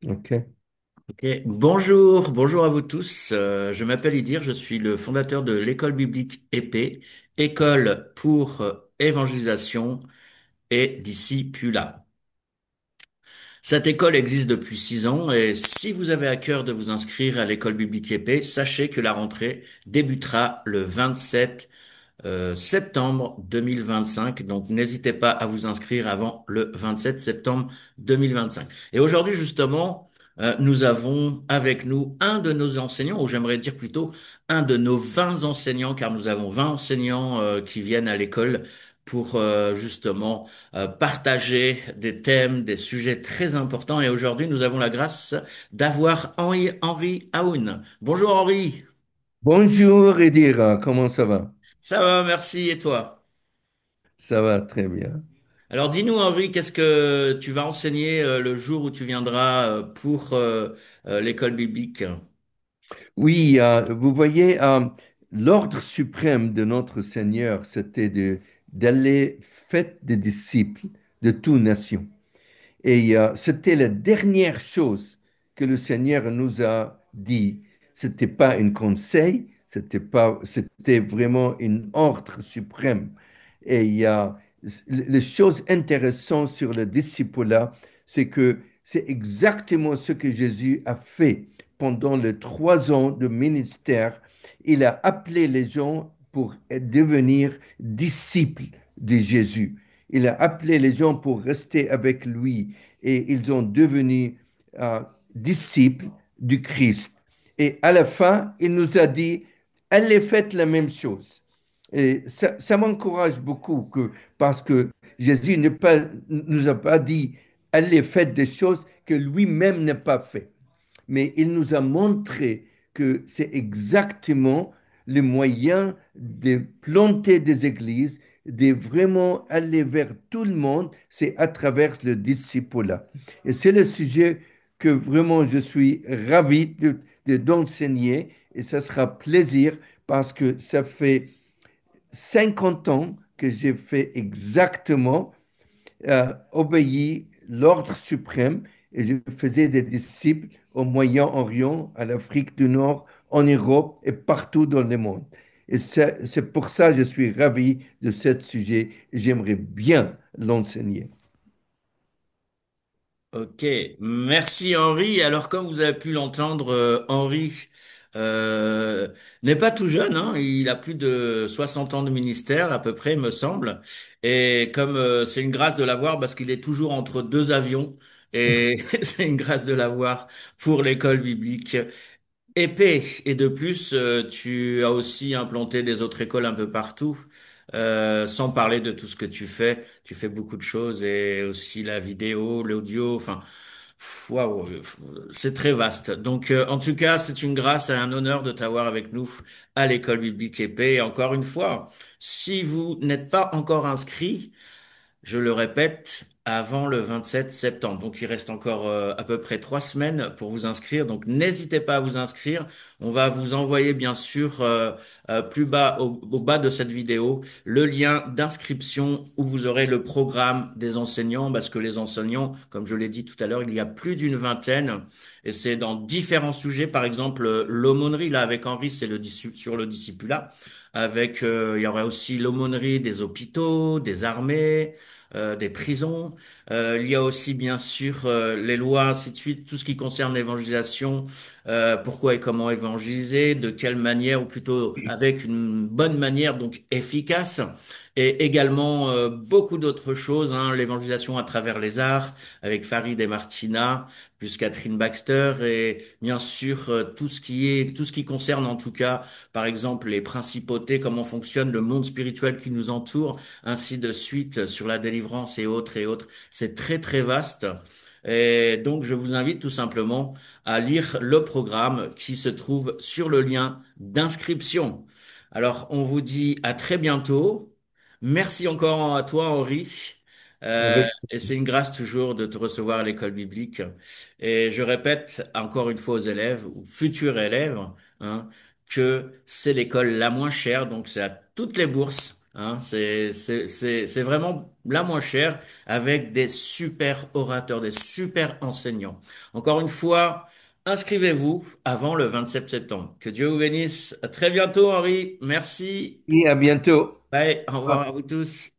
OK. Ok. Bonjour, bonjour à vous tous. Je m'appelle Idir, je suis le fondateur de l'école biblique épée, école pour évangélisation et discipulat. Cette école existe depuis 6 ans et si vous avez à cœur de vous inscrire à l'école biblique épée, sachez que la rentrée débutera le 27 septembre 2025. Donc, n'hésitez pas à vous inscrire avant le 27 septembre 2025. Et aujourd'hui, justement, nous avons avec nous un de nos enseignants, ou j'aimerais dire plutôt un de nos 20 enseignants, car nous avons 20 enseignants qui viennent à l'école pour justement partager des thèmes, des sujets très importants. Et aujourd'hui, nous avons la grâce d'avoir Henri Aoun. Bonjour Henri, Bonjour Edira, comment ça va? ça va, merci, et toi? Ça va très bien. Alors dis-nous Henri, qu'est-ce que tu vas enseigner le jour où tu viendras pour l'école biblique? Oui, vous voyez, l'ordre suprême de notre Seigneur, c'était d'aller faire des disciples de toutes nations. Et c'était la dernière chose que le Seigneur nous a dit. C'était pas un conseil, c'était vraiment un ordre suprême. Et il y a les choses intéressantes sur le discipulat, c'est que c'est exactement ce que Jésus a fait pendant les 3 ans de ministère. Il a appelé les gens pour devenir disciples de Jésus. Il a appelé les gens pour rester avec lui et ils ont devenu euh, disciples du Christ. Et à la fin, il nous a dit, allez faites la même chose. Et ça m'encourage beaucoup parce que Jésus ne nous a pas dit, allez faites des choses que lui-même n'a pas fait, mais il nous a montré que c'est exactement le moyen de planter des églises, de vraiment aller vers tout le monde, c'est à travers le discipulat. Et c'est le sujet que vraiment je suis ravi d'enseigner et ça sera plaisir parce que ça fait 50 ans que j'ai fait exactement obéi l'ordre suprême et je faisais des disciples au Moyen-Orient, à l'Afrique du Nord, en Europe et partout dans le monde. Et c'est pour ça que je suis ravi de ce sujet et j'aimerais bien l'enseigner. Ok, merci Henri. Alors comme vous avez pu l'entendre, Henri euh, n'est pas tout jeune, hein. Il a plus de 60 ans de ministère à peu près, me semble. Et comme c'est une grâce de l'avoir parce qu'il est toujours entre deux avions. Et c'est une grâce de l'avoir pour l'école biblique. Épais. Et de plus, tu as aussi implanté des autres écoles un peu partout, sans parler de tout ce que tu fais. Tu fais beaucoup de choses et aussi la vidéo, l'audio, enfin, waouh, c'est très vaste. Donc, en tout cas, c'est une grâce et un honneur de t'avoir avec nous à l'école biblique épée. Et encore une fois, si vous n'êtes pas encore inscrit, je le répète, avant le 27 septembre. Donc il reste encore à peu près 3 semaines pour vous inscrire. Donc n'hésitez pas à vous inscrire. On va vous envoyer bien sûr plus bas au bas de cette vidéo le lien d'inscription où vous aurez le programme des enseignants parce que les enseignants, comme je l'ai dit tout à l'heure, il y a plus d'une vingtaine et c'est dans différents sujets. Par exemple l'aumônerie là avec Henri, c'est sur le discipulat. Avec il y aurait aussi l'aumônerie des hôpitaux, des armées des prisons. Il y a aussi bien sûr les lois, ainsi de suite, tout ce qui concerne l'évangélisation, pourquoi et comment évangéliser, de quelle manière, ou plutôt avec une bonne manière, donc efficace, et également beaucoup d'autres choses, hein, l'évangélisation à travers les arts, avec Farid et Martina, plus Catherine Baxter, et bien sûr tout ce qui concerne en tout cas, par exemple, les principautés, comment fonctionne le monde spirituel qui nous entoure, ainsi de suite sur la délivrance et autres et autres. C'est très très vaste. Et donc je vous invite tout simplement à lire le programme qui se trouve sur le lien d'inscription. Alors on vous dit à très bientôt. Merci encore à toi Henri. Avec Et c'est une grâce toujours de te recevoir à l'école biblique. Et je répète encore une fois aux élèves ou futurs élèves, hein, que c'est l'école la moins chère, donc c'est à toutes les bourses Hein, c'est vraiment la moins chère avec des super orateurs, des super enseignants. Encore une fois, inscrivez-vous avant le 27 septembre. Que Dieu vous bénisse. À très bientôt, Henri. Merci. Et à bientôt. Bye. Au revoir à vous tous.